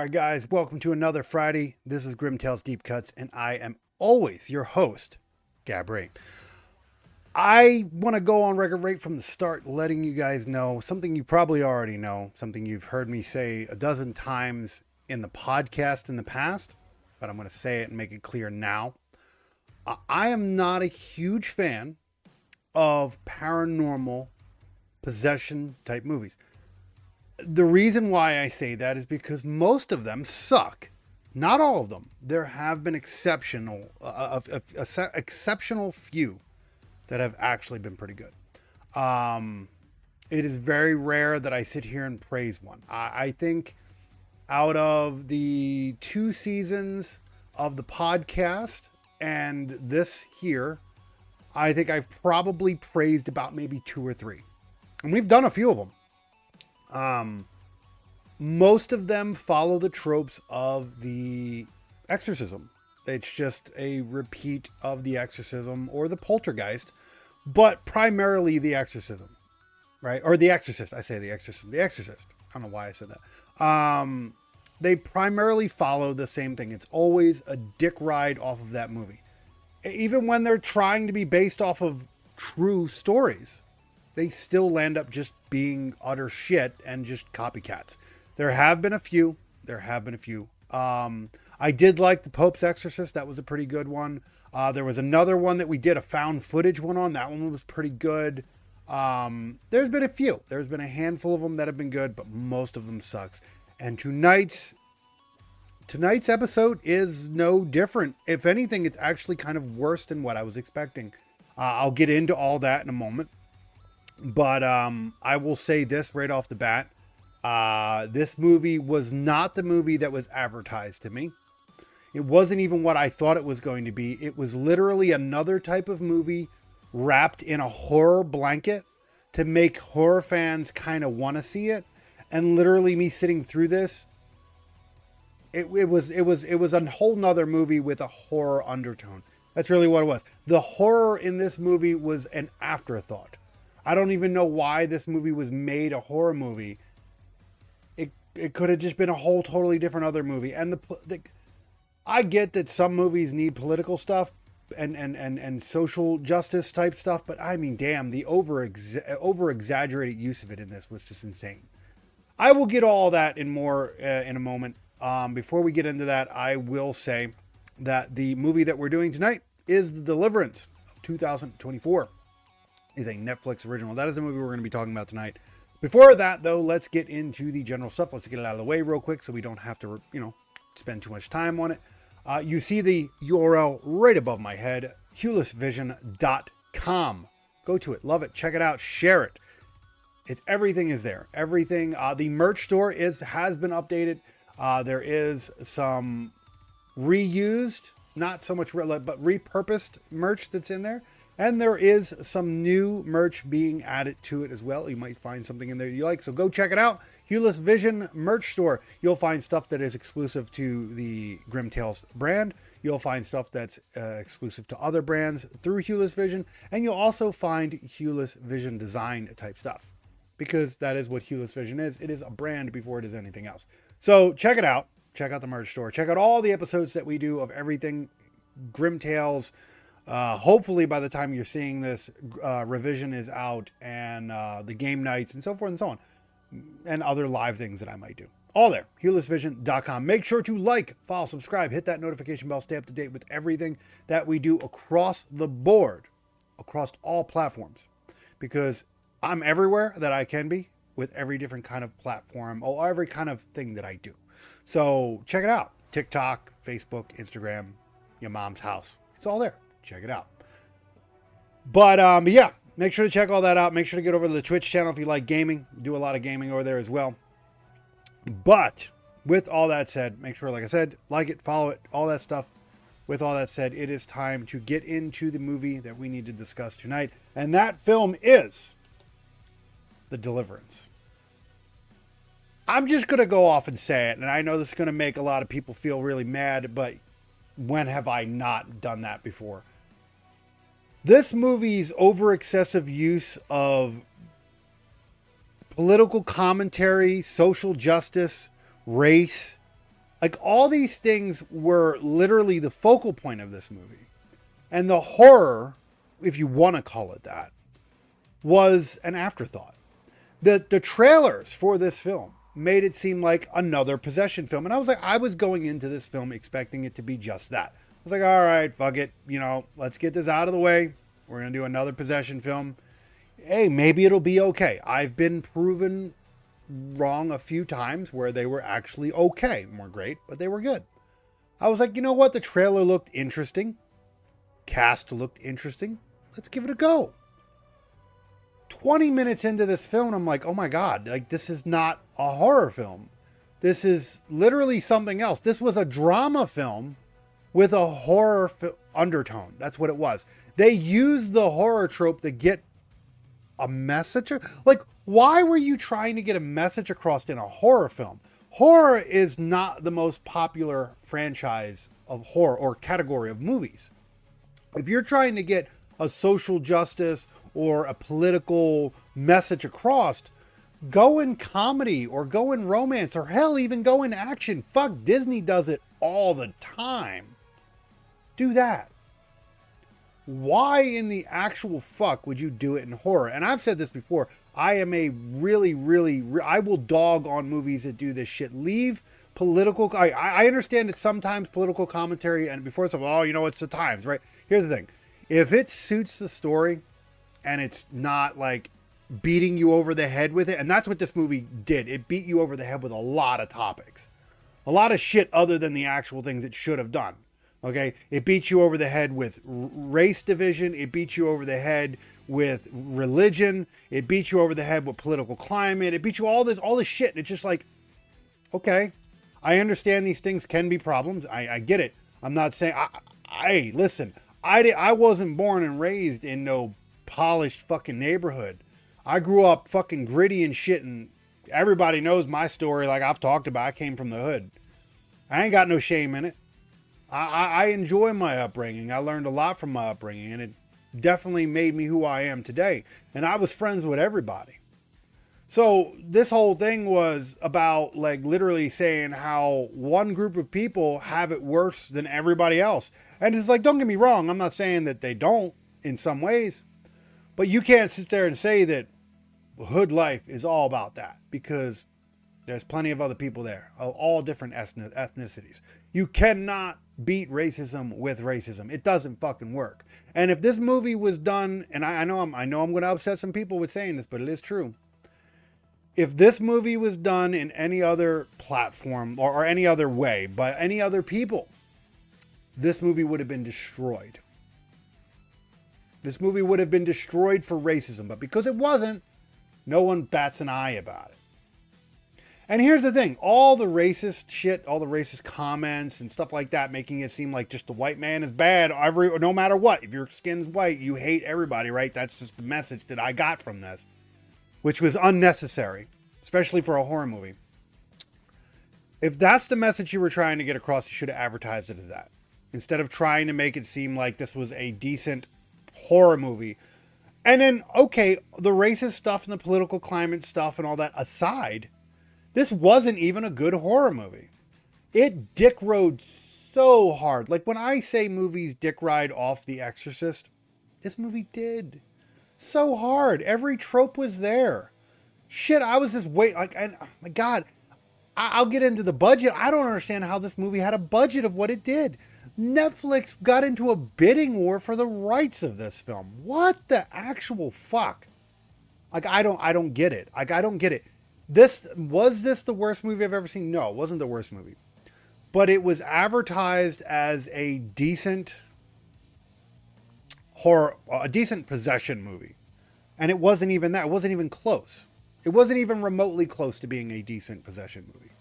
right, guys, welcome to another Friday. This is Grimm Tales Deep Cuts, and I am always your host, Gabriel. I want to go on record right from the start, letting you guys know something you probably already know, something you've heard me say a dozen times in the podcast in the past, but I'm going to say it and make it clear now. I am not a huge fan of paranormal possession type movies. The reason why I say that is because most of them suck. Not all of them. There have been exceptional few that have actually been pretty good. It is very rare that I sit here and praise one. I think out of the 2 seasons of the podcast and this here, I think I've probably praised about maybe 2 or 3. And we've done a few of them. Most of them follow the tropes of the exorcism. It's just a repeat of the exorcism or the poltergeist, but primarily the exorcism, right? Or the exorcist. I say the exorcism, the exorcist. I don't know why I said that. They primarily follow the same thing. It's always a dick ride off of that movie. Even when they're trying to be based off of true stories, they still land up just being utter shit and just copycats. There have been a few. I did like the Pope's Exorcist. That was a pretty good one. There was another one that we did a found footage one on. That one was pretty good. There's been a few. There's been a handful of them that have been good, but most of them sucks. And tonight's episode is no different. If anything, it's actually kind of worse than what I was expecting. I'll get into all that in a moment. But I will say this right off the bat. This movie was not the movie that was advertised to me. It wasn't even what I thought it was going to be. It was literally another type of movie wrapped in a horror blanket to make horror fans kind of want to see it. And literally me sitting through this, it was a whole nother movie with a horror undertone. That's really what it was. The horror in this movie was an afterthought. I don't even know why this movie was made a horror movie. It could have just been a whole totally different other movie. And I get that some movies need political stuff and social justice type stuff, but I mean, damn, the over exaggerated use of it in this was just insane. I will get all that and more in a moment. Before we get into that, I will say that the movie that we're doing tonight is The Deliverance of 2024. Is a Netflix original. That is the movie we're going to be talking about tonight. Before that, though, let's get into the general stuff. Let's get it out of the way real quick so we don't have to, spend too much time on it. You see the URL right above my head, huelessvision.com. Go to it. Love it. Check it out. Share it. Everything is there. Everything. The merch store has been updated. There is some reused, not so much, but repurposed merch that's in there. And there is some new merch being added to it as well. You might find something in there you like. So go check it out. Hueless Vision merch store. You'll find stuff that is exclusive to the Grimm Tales brand. You'll find stuff that's exclusive to other brands through Hueless Vision. And you'll also find Hueless Vision design type stuff. Because that is what Hueless Vision is. It is a brand before it is anything else. So check it out. Check out the merch store. Check out all the episodes that we do of everything Grimm Tales. Hopefully by the time you're seeing this, revision is out and the game nights and so forth and so on. And other live things that I might do. All there. HuelessVision.com. Make sure to like, follow, subscribe, hit that notification bell, stay up to date with everything that we do across the board, across all platforms. Because I'm everywhere that I can be with every different kind of platform or every kind of thing that I do. So check it out. TikTok, Facebook, Instagram, your mom's house. It's all there. Check it out. But yeah, make sure to check all that out. Make sure to get over to the Twitch channel if you like gaming. Do a lot of gaming over there as well. But with all that said, make sure, like I said, like it, follow it, all that stuff. With all that said, it is time to get into the movie that we need to discuss tonight. And that film is The Deliverance. I'm just going to go off and say it. And I know this is going to make a lot of people feel really mad, but when have I not done that before? This movie's over excessive use of political commentary, social justice, race, Like, all these things were literally the focal point of this movie. And the horror, if you want to call it that, was an afterthought. The trailers for this film made it seem like another possession film. And I was going into this film expecting it to be just that. I was like, all right, fuck it. Let's get this out of the way. We're going to do another possession film. Hey, maybe it'll be okay. I've been proven wrong a few times where they were actually okay. More great, but they were good. I was like, you know what? The trailer looked interesting. Cast looked interesting. Let's give it a go. 20 minutes into this film, I'm like, oh my God, like, this is not a horror film. This is literally something else. This was a drama film with a horror undertone. That's what it was. They used the horror trope to get a message. Like, why were you trying to get a message across in a horror film? Horror is not the most popular franchise of horror or category of movies. If you're trying to get a social justice or a political message across, go in comedy or go in romance or hell, even go in action. Fuck, Disney does it all the time. Do that. Why in the actual fuck would you do it in horror? And I've said this before. I am a I will dog on movies that do this shit. Leave political. I understand that sometimes political commentary, and before it's like, oh, it's the times, right? Here's the thing. If it suits the story and it's not like beating you over the head with it, and that's what this movie did. It beat you over the head with a lot of topics. A lot of shit other than the actual things it should have done. Okay? It beat you over the head with race division. It beat you over the head with religion. It beat you over the head with political climate. It beat you all this shit. And it's just like, okay, I understand these things can be problems. I get it. I'm not saying, listen, I wasn't born and raised in no polished fucking neighborhood. I grew up fucking gritty and shit, and everybody knows my story. Like I've talked about, I came from the hood. I ain't got no shame in it. I enjoy my upbringing. I learned a lot from my upbringing, and it definitely made me who I am today. And I was friends with everybody. So this whole thing was about like literally saying how one group of people have it worse than everybody else. And it's like, don't get me wrong. I'm not saying that they don't in some ways, but you can't sit there and say that hood life is all about that, because there's plenty of other people there of all different ethnicities. You cannot beat racism with racism. It doesn't fucking work. And if this movie was done, and I know I'm going to upset some people with saying this, but it is true. If this movie was done in any other platform or any other way by any other people, this movie would have been destroyed. This movie would have been destroyed for racism, but because it wasn't, no one bats an eye about it. And here's the thing, all the racist shit, all the racist comments and stuff like that, making it seem like just the white man is bad, no matter what. If your skin's white, you hate everybody, right? That's just the message that I got from this, which was unnecessary, especially for a horror movie. If that's the message you were trying to get across, you should have advertised it as that. Instead of trying to make it seem like this was a decent horror movie. And then, okay, the racist stuff and the political climate stuff and all that aside, this wasn't even a good horror movie. It dick rode so hard. Like when I say movies dick ride off The Exorcist, this movie did. So hard. Every trope was there. Shit, I was just waiting. Like, and oh my God, I'll get into the budget. I don't understand how this movie had a budget of what it did. Netflix got into a bidding war for the rights of this film. What the actual fuck? Like, I don't get it. Like, I don't get it. Was this the worst movie I've ever seen? No, it wasn't the worst movie. But it was advertised as a decent horror, a decent possession movie. And it wasn't even that. It wasn't even close. It wasn't even remotely close to being a decent possession movie.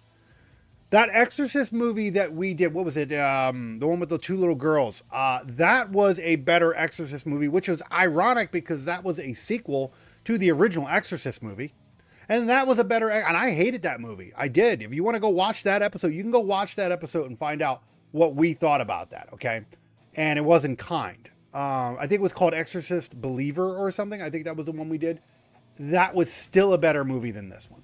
That Exorcist movie that we did, what was it? The one with the two little girls. That was a better Exorcist movie, which was ironic because that was a sequel to the original Exorcist movie. And that was a better, and I hated that movie. I did. If you want to go watch that episode, you can go watch that episode and find out what we thought about that, okay? And it wasn't kind. I think it was called Exorcist Believer or something. I think that was the one we did. That was still a better movie than this one.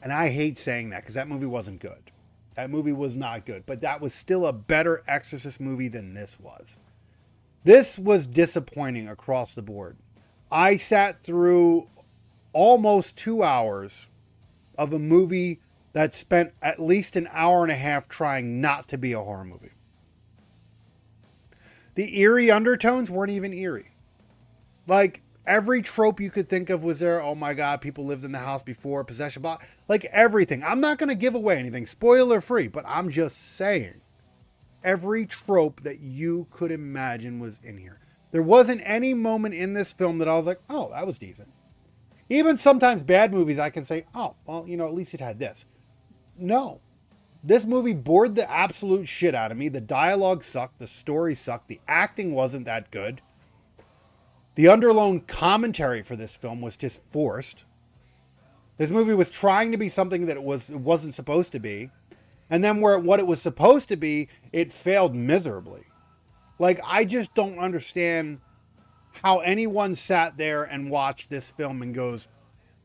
And I hate saying that because that movie wasn't good. That movie was not good, but that was still a better Exorcist movie than this was. This was disappointing across the board. I sat through almost 2 hours of a movie that spent at least an hour and a half trying not to be a horror movie. The eerie undertones weren't even eerie. Like, every trope you could think of was there. Oh my God, people lived in the house before, possession, like everything. I'm not going to give away anything, spoiler free, but I'm just saying. Every trope that you could imagine was in here. There wasn't any moment in this film that I was like, oh, that was decent. Even sometimes bad movies, I can say, oh, well, you know, at least it had this. No. This movie bored the absolute shit out of me. The dialogue sucked. The story sucked. The acting wasn't that good. The underlying commentary for this film was just forced. This movie was trying to be something that it wasn't supposed to be. And then what it was supposed to be, it failed miserably. Like, I just don't understand how anyone sat there and watched this film and goes,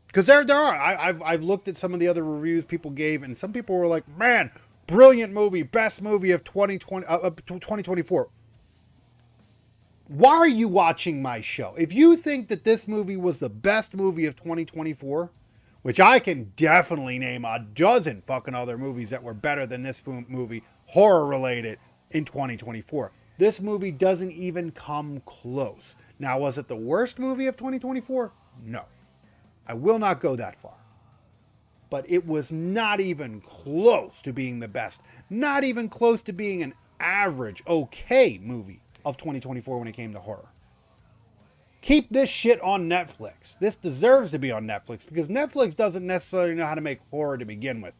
because there are. I've looked at some of the other reviews people gave, and some people were like, man, brilliant movie, best movie of 2024. Why are you watching my show? If you think that this movie was the best movie of 2024, which I can definitely name a dozen fucking other movies that were better than this movie, horror related, in 2024. This movie doesn't even come close. Now, was it the worst movie of 2024? No. I will not go that far. But it was not even close to being the best. Not even close to being an average, okay movie of 2024 when it came to horror. Keep this shit on Netflix. This deserves to be on Netflix because Netflix doesn't necessarily know how to make horror to begin with.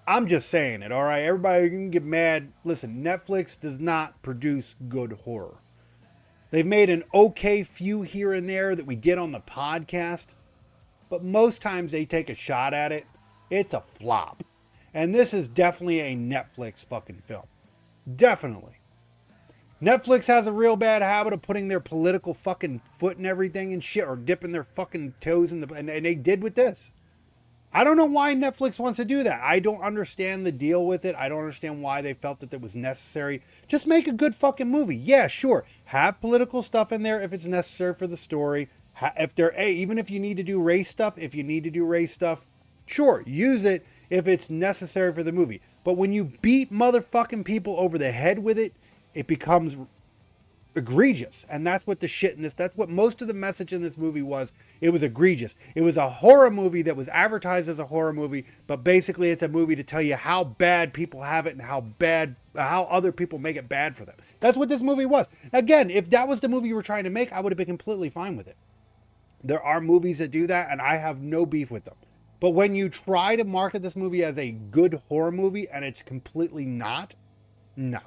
I'm just saying it, all right? Everybody can get mad. Listen, Netflix does not produce good horror. They've made an okay few here and there that we did on the podcast, but most times they take a shot at it. It's a flop. And this is definitely a Netflix fucking film. Definitely. Netflix has a real bad habit of putting their political fucking foot in everything and shit, or dipping their fucking toes in and they did with this. I don't know why Netflix wants to do that. I don't understand the deal with it. I don't understand why they felt that it was necessary. Just make a good fucking movie. Yeah, sure. Have political stuff in there if it's necessary for the story. Even if you need to do race stuff, sure, use it if it's necessary for the movie. But when you beat motherfucking people over the head with it, it becomes egregious. And that's what the shit in this, that's what most of the message in this movie was. It was egregious. It was a horror movie that was advertised as a horror movie, but basically it's a movie to tell you how bad people have it and how other people make it bad for them. That's what this movie was. Again, if that was the movie you were trying to make, I would have been completely fine with it. There are movies that do that, and I have no beef with them. But when you try to market this movie as a good horror movie and it's completely not, no.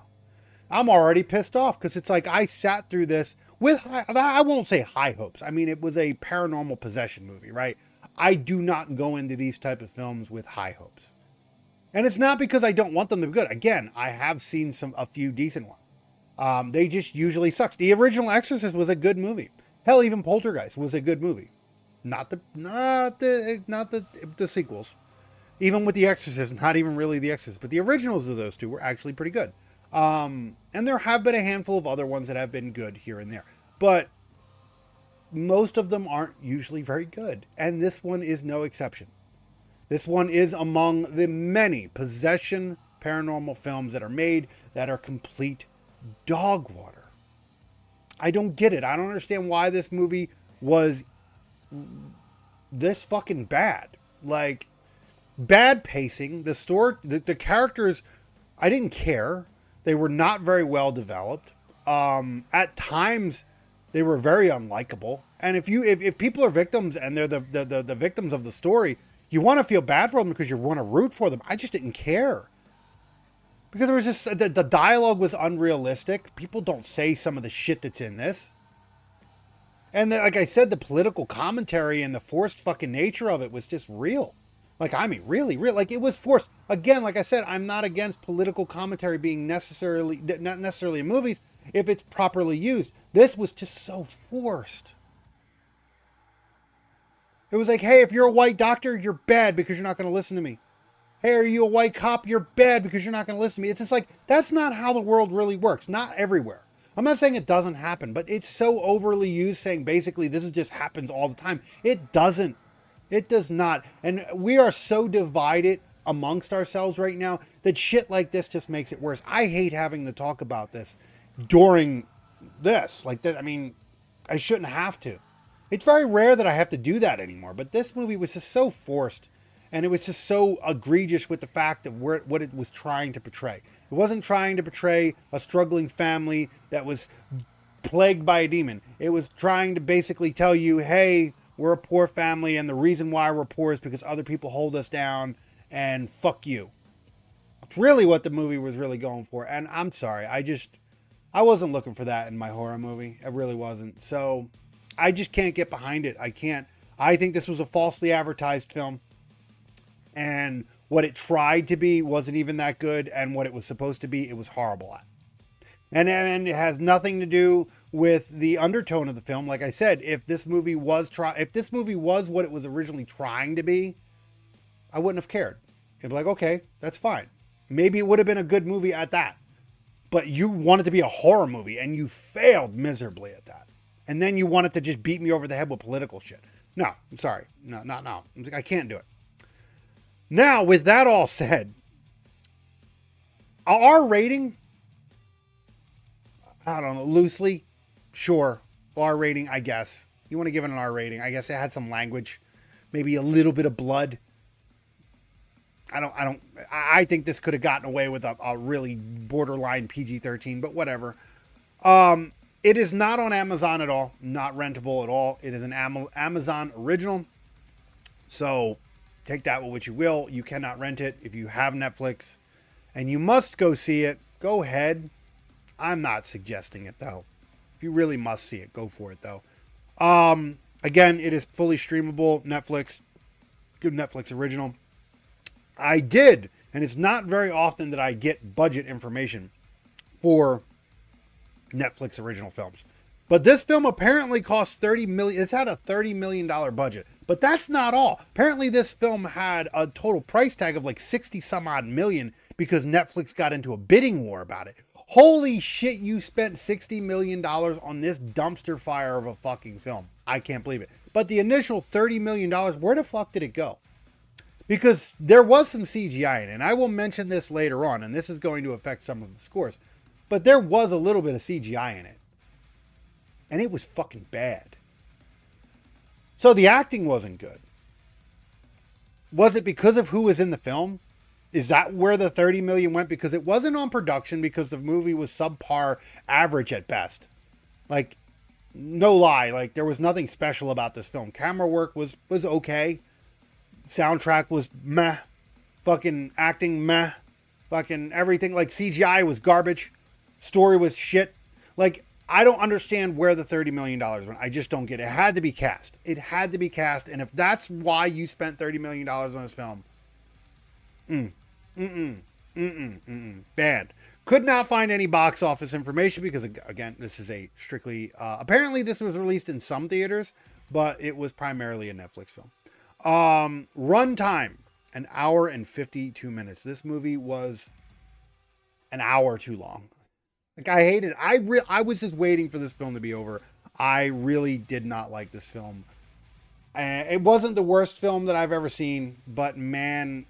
I'm already pissed off because it's like I sat through this with, I won't say high hopes. I mean, it was a paranormal possession movie, right? I do not go into these type of films with high hopes. And it's not because I don't want them to be good. Again, I have seen a few decent ones. They just usually sucks. The original Exorcist was a good movie. Hell, even Poltergeist was a good movie. Not the sequels. Even with The Exorcist, not even really The Exorcist, but the originals of those two were actually pretty good. And there have been a handful of other ones that have been good here and there, but most of them aren't usually very good. And this one is no exception. This one is among the many possession paranormal films that are made that are complete dog water. I don't get it. I don't understand why this movie was this fucking bad. Like, bad pacing. The story, the characters, I didn't care. They were not very well developed. At times, they were very unlikable. And if people are victims and they're the victims of the story, you want to feel bad for them because you want to root for them. I just didn't care. Because there was just, the dialogue was unrealistic. People don't say some of the shit that's in this. And like I said, the political commentary and the forced fucking nature of it was just real. Like, I mean, really real. Like, it was forced. Again, like I said, I'm not against political commentary being not necessarily in movies if it's properly used. This was just so forced. It was like, hey, if you're a white doctor, you're bad because you're not going to listen to me. Hey, are you a white cop? You're bad because you're not going to listen to me. It's just like, that's not how the world really works. Not everywhere. I'm not saying it doesn't happen, but it's so overly used saying basically this is just happens all the time. It doesn't. It does not. And we are so divided amongst ourselves right now that shit like this just makes it worse. I hate having to talk about this during this. Like that, I mean, I shouldn't have to. It's very rare that I have to do that anymore, but this movie was just so forced. And it was just so egregious with the fact of what it was trying to portray. It wasn't trying to portray a struggling family that was plagued by a demon. It was trying to basically tell you, hey, we're a poor family, and the reason why we're poor is because other people hold us down, and fuck you. It's really what the movie was really going for. And I'm sorry, I wasn't looking for that in my horror movie. I really wasn't. So I just can't get behind it. I can't. I think this was a falsely advertised film. And what it tried to be wasn't even that good. And what it was supposed to be, it was horrible at. And it has nothing to do with the undertone of the film. Like I said, if this movie was what it was originally trying to be, I wouldn't have cared. It'd be like, okay, that's fine. Maybe it would have been a good movie at that. But you wanted to be a horror movie, and you failed miserably at that. And then you wanted to just beat me over the head with political shit. No, I'm sorry. No. I can't do it. Now, with that all said, our rating, I don't know, loosely, sure, R rating, I guess. You want to give it an R rating? I guess it had some language, maybe a little bit of blood. I think this could have gotten away with a really borderline PG-13, but whatever. It is not on Amazon at all, not rentable at all. It is an Amazon original, so take that with what you will. You cannot rent it if you have Netflix, and you must go see it. Go ahead. I'm not suggesting it, though. If you really must see it, go for it, though. Again, it is fully streamable. Netflix. Good Netflix original. I did, and it's not very often that I get budget information for Netflix original films. But this film apparently cost $30 million. It's had a $30 million budget. But that's not all. Apparently this film had a total price tag of like 60 some odd million because Netflix got into a bidding war about it. Holy shit, you spent $60 million on this dumpster fire of a fucking film. I can't believe it. But the initial $30 million, where the fuck did it go? Because there was some CGI in it. And I will mention this later on, and this is going to affect some of the scores. But there was a little bit of CGI in it. And it was fucking bad. So the acting wasn't good. Was it because of who was in the film? Is that where the 30 million went? Because it wasn't on production because the movie was subpar average at best. Like, no lie. Like, there was nothing special about this film. Camera work was okay. Soundtrack was meh. Fucking acting meh. Fucking everything. Like, CGI was garbage. Story was shit. Like, I don't understand where the $30 million went. I just don't get it. It had to be cast. It had to be cast. And if that's why you spent $30 million on this film, bad. Could not find any box office information because, again, this is a strictly, apparently this was released in some theaters, but it was primarily a Netflix film. Runtime, 1 hour and 52 minutes. This movie was an hour too long. Like, I hated it. I was just waiting for this film to be over. I really did not like this film. It wasn't the worst film that I've ever seen, but man,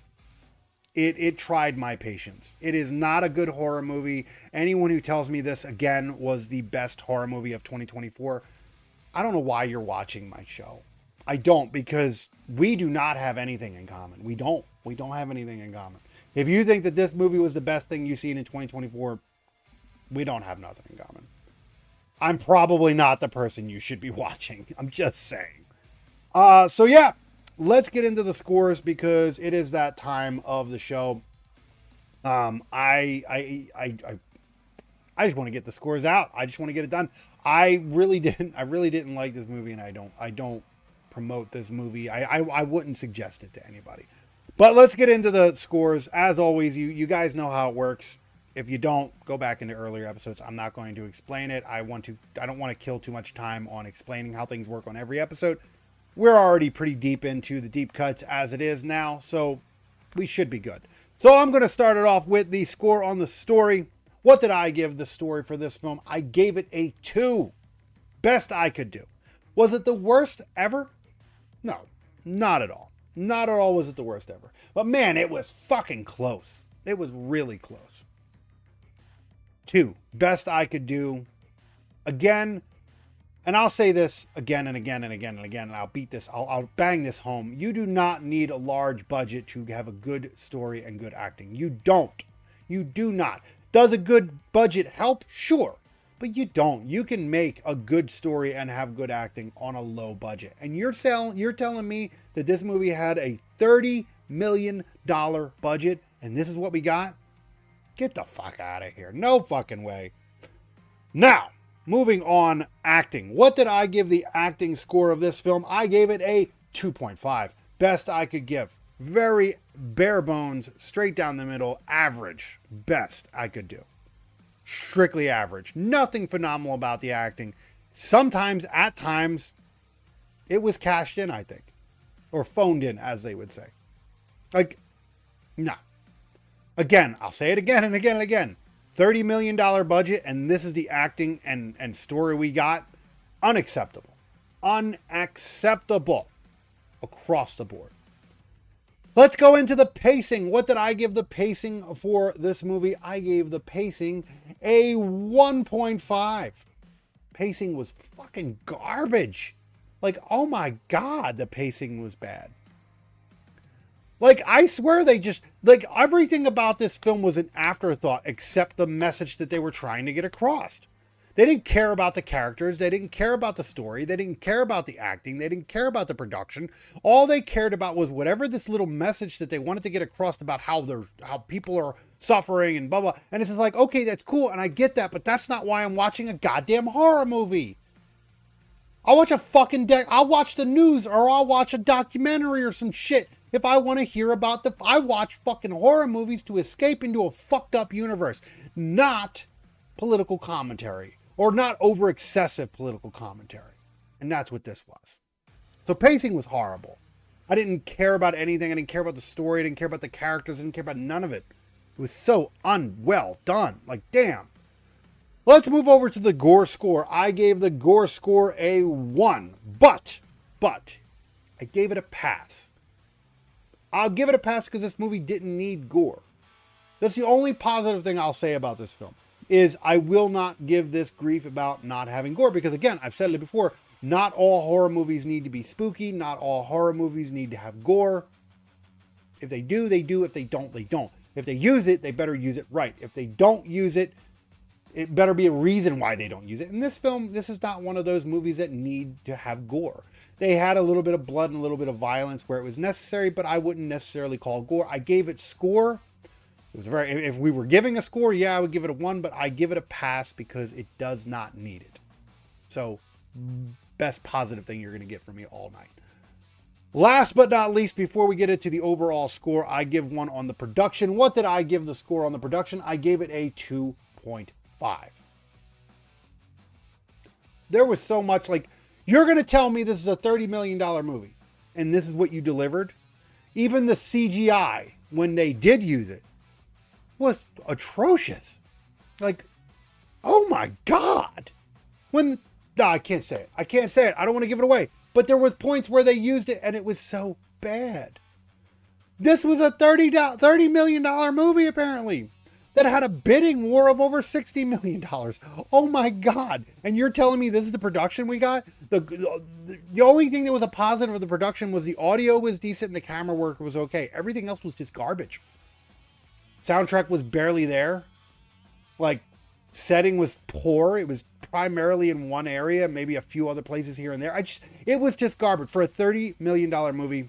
it tried my patience. It is not a good horror movie. Anyone who tells me this, again, was the best horror movie of 2024, I don't know why you're watching my show. I don't, because we do not have anything in common. We don't have anything in common. If you think that this movie was the best thing you've seen in 2024, we don't have nothing in common. I'm probably not the person you should be watching. I'm just saying. So yeah, let's get into the scores because it is that time of the show. I just want to get the scores out. I just want to get it done. I really didn't like this movie, and I don't promote this movie. I wouldn't suggest it to anybody. But let's get into the scores. As always, you guys know how it works. If you don't, go back into earlier episodes. I'm not going to explain it. I don't want to kill too much time on explaining how things work on every episode. We're already pretty deep into the deep cuts as it is now. So we should be good. So I'm going to start it off with the score on the story. What did I give the story for this film? I gave it a 2. Best I could do. Was it the worst ever? No, not at all. Not at all was it the worst ever. But man, it was fucking close. It was really close. 2. Best I could do. Again, and I'll say this again and again and again and again, and I'll beat this, I'll bang this home. You do not need a large budget to have a good story and good acting. You don't. You do not. Does a good budget help? Sure. But you don't. You can make a good story and have good acting on a low budget. And you're telling me that this movie had a $30 million budget and this is what we got? Get the fuck out of here. No fucking way. Now, moving on, acting. What did I give the acting score of this film? I gave it a 2.5. Best I could give. Very bare bones, straight down the middle, average. Best I could do. Strictly average. Nothing phenomenal about the acting. Sometimes, at times, it was cashed in, I think. Or phoned in, as they would say. Like, no. Again, I'll say it again and again and again. $30 million budget, and this is the acting and story we got. Unacceptable. Unacceptable. Across the board. Let's go into the pacing. What did I give the pacing for this movie? I gave the pacing a 1.5. Pacing was fucking garbage. Like, oh my God, the pacing was bad. Like, I swear they just, like, everything about this film was an afterthought except the message that they were trying to get across. They didn't care about the characters. They didn't care about the story. They didn't care about the acting. They didn't care about the production. All they cared about was whatever this little message that they wanted to get across about how people are suffering and blah, blah. And it's just like, okay, that's cool. And I get that, but that's not why I'm watching a goddamn horror movie. I'll watch I'll watch the news or I'll watch a documentary or some shit if I want to hear about I watch fucking horror movies to escape into a fucked up universe, not political commentary. Or not over excessive political commentary. And that's what this was. So pacing was horrible. I didn't care about anything. I didn't care about the story. I didn't care about the characters. I didn't care about none of it. It was so unwell done. Like, damn. Let's move over to the gore score. I gave the gore score a 1. But, I gave it a pass. I'll give it a pass because this movie didn't need gore. That's the only positive thing I'll say about this film. Is I will not give this grief about not having gore. Because again, I've said it before, not all horror movies need to be spooky. Not all horror movies need to have gore. If they do, they do. If they don't, they don't. If they use it, they better use it right. If they don't use it, it better be a reason why they don't use it. In this film, this is not one of those movies that need to have gore. They had a little bit of blood and a little bit of violence where it was necessary, but I wouldn't necessarily call it gore. I gave it score. It was if we were giving a score, yeah, I would give it a 1, but I give it a pass because it does not need it. So, best positive thing you're going to get from me all night. Last but not least, before we get into the overall score, I give one on the production. What did I give the score on the production? I gave it a 2.5. There was so much, like, you're going to tell me this is a $30 million movie, and this is what you delivered? Even the CGI, when they did use it, was atrocious. Like, oh my God. No, I can't say it. I can't say it. I don't want to give it away. But there was points where they used it and it was so bad. This was a $30 million movie apparently that had a bidding war of over $60 million. Oh my God. And you're telling me this is the production we got? The only thing that was a positive of the production was the audio was decent and the camera work was okay. Everything else was just garbage. Soundtrack was barely there. Like, setting was poor. It was primarily in one area, maybe a few other places here and there. It was just garbage. For a $30 million movie,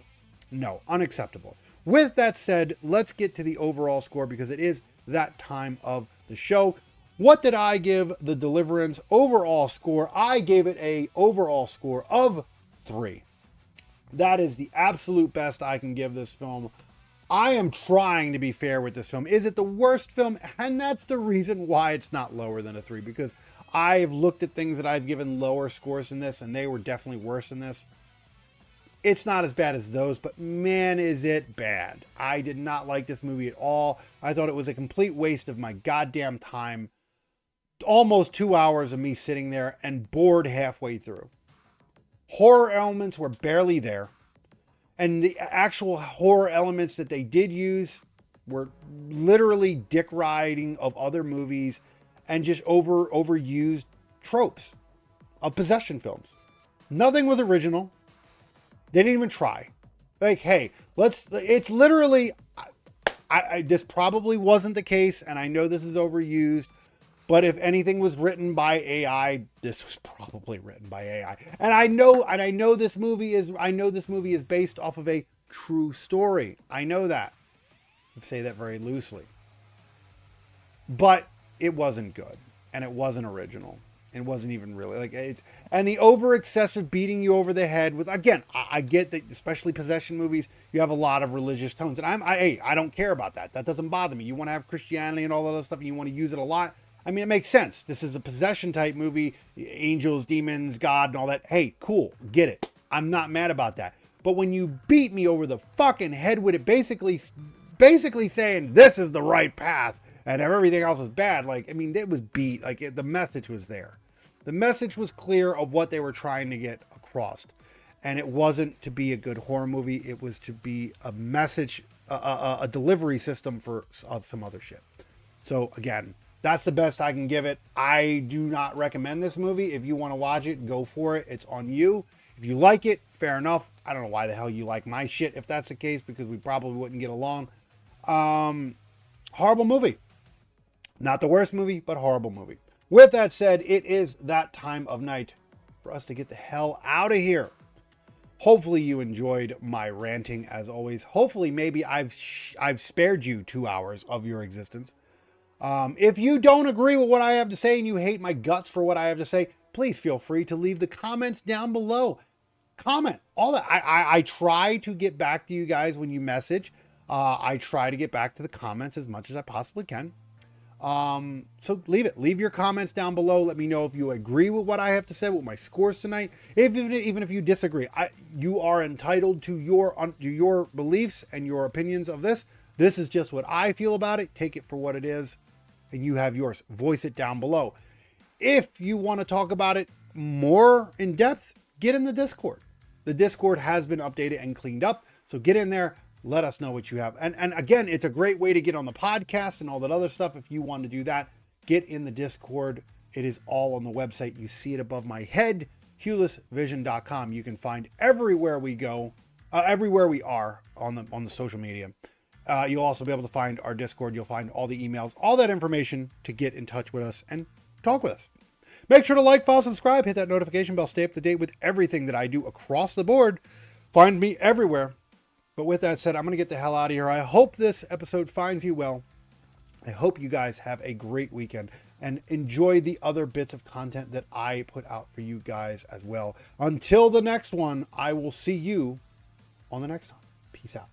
no, unacceptable. With that said, let's get to the overall score because it is that time of the show. What did I give the Deliverance overall score? I gave it a overall score of 3. That is the absolute best I can give this film. I am trying to be fair with this film. Is it the worst film? And that's the reason why it's not lower than a 3, because I've looked at things that I've given lower scores than this, and they were definitely worse than this. It's not as bad as those, but man, is it bad. I did not like this movie at all. I thought it was a complete waste of my goddamn time. Almost 2 hours of me sitting there and bored halfway through. Horror elements were barely there. And the actual horror elements that they did use were literally dick riding of other movies and just overused tropes of possession films. Nothing was original. They didn't even try. Like, hey, it's literally, this probably wasn't the case, and I know this is overused, but if anything was written by AI, this was probably written by AI. And I know this movie is based off of a true story. I know that. I say that very loosely. But it wasn't good, and it wasn't original. It wasn't even really and the over excessive beating you over the head with, again, I get that, especially possession movies, you have a lot of religious tones, and I don't care about that. That doesn't bother me. You want to have Christianity and all that other stuff, and you want to use it a lot. I mean, it makes sense. This is a possession type movie, angels, demons, God, and all that. Hey, cool, get it. I'm not mad about that. But when you beat me over the fucking head with it, basically saying this is the right path and everything else is bad, it was beat. The message was there. The message was clear of what they were trying to get across. And it wasn't to be a good horror movie. It was to be a message, a delivery system for some other shit. So again, that's the best I can give it. I do not recommend this movie. If you want to watch it, go for it. It's on you. If you like it, fair enough. I don't know why the hell you like my shit if that's the case, because we probably wouldn't get along. Horrible movie. Not the worst movie, but horrible movie. With that said, it is that time of night for us to get the hell out of here. Hopefully you enjoyed my ranting as always. Hopefully maybe I've spared you 2 hours of your existence. If you don't agree with what I have to say and you hate my guts for what I have to say, please feel free to leave the comments down below. Comment all that. I try to get back to you guys when you message. I try to get back to the comments as much as I possibly can. So leave your comments down below. Let me know if you agree with what I have to say, with my scores tonight. Even if you disagree, you are entitled to your beliefs and your opinions of this. This is just what I feel about it. Take it for what it is, and you have yours. Voice it down below. If you want to talk about it more in depth, get in the Discord. The Discord has been updated and cleaned up, so get in there. Let us know what you have. And again, it's a great way to get on the podcast and all that other stuff. If you want to do that, get in the Discord. It is all on the website. You see it above my head, hulisvision.com. You can find everywhere we go, everywhere we are on the social media. You'll also be able to find our Discord. You'll find all the emails, all that information to get in touch with us and talk with us. Make sure to like, follow, subscribe, hit that notification bell, stay up to date with everything that I do across the board. Find me everywhere. But with that said, I'm going to get the hell out of here. I hope this episode finds you well. I hope you guys have a great weekend and enjoy the other bits of content that I put out for you guys as well. Until the next one, I will see you on the next one. Peace out.